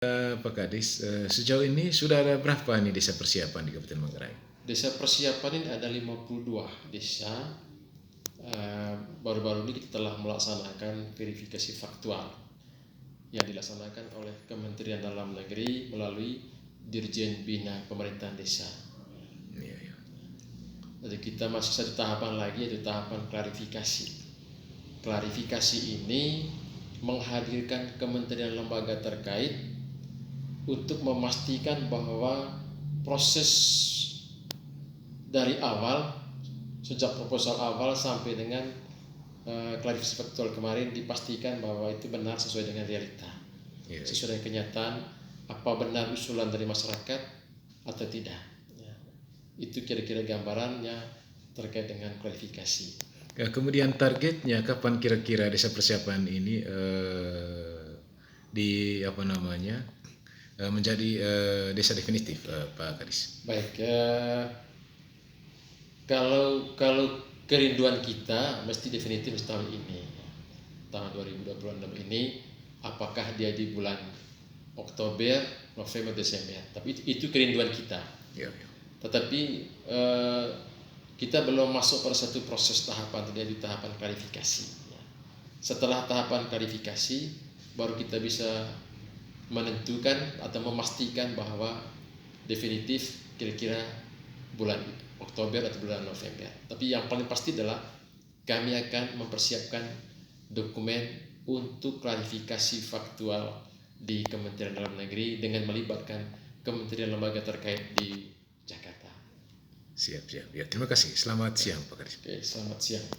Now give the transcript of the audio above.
Pak Kadis, sejauh ini sudah ada berapa nih desa persiapan di Kabupaten Manggarai? Desa persiapan ini ada 52 desa. Baru-baru ini kita telah melaksanakan verifikasi faktual yang dilaksanakan oleh Kementerian Dalam Negeri melalui Dirjen Bina Pemerintahan Desa. Iya, iya. Jadi kita masih satu tahapan lagi, yaitu tahapan klarifikasi. Klarifikasi ini menghadirkan kementerian lembaga terkait untuk memastikan bahwa proses dari awal, sejak proposal awal sampai dengan klarifikasi faktual kemarin, dipastikan bahwa itu benar sesuai dengan realita, sesuai dengan kenyataan, apa benar usulan dari masyarakat atau tidak. Ya. Itu kira-kira gambarannya terkait dengan klarifikasi. Ya, kemudian targetnya kapan kira-kira desa persiapan ini menjadi desa definitif, Pak Kadis? Baik, kalau kerinduan kita mesti definitif tahun ini, tahun 2026 ini. Apakah dia di bulan Oktober, November, Desember? Tapi itu kerinduan kita. Ya, ya. Tetapi kita belum masuk pada satu proses tahapan, di tahapan klarifikasi. Setelah tahapan klarifikasi, baru kita bisa menentukan atau memastikan bahwa definitif kira-kira bulan Oktober atau bulan November. Tapi yang paling pasti adalah kami akan mempersiapkan dokumen untuk klarifikasi faktual di Kementerian Dalam Negeri dengan melibatkan kementerian lembaga terkait di Jakarta. Siap. Ya, terima kasih. Selamat siang, Pak Kadis. Oke, selamat siang.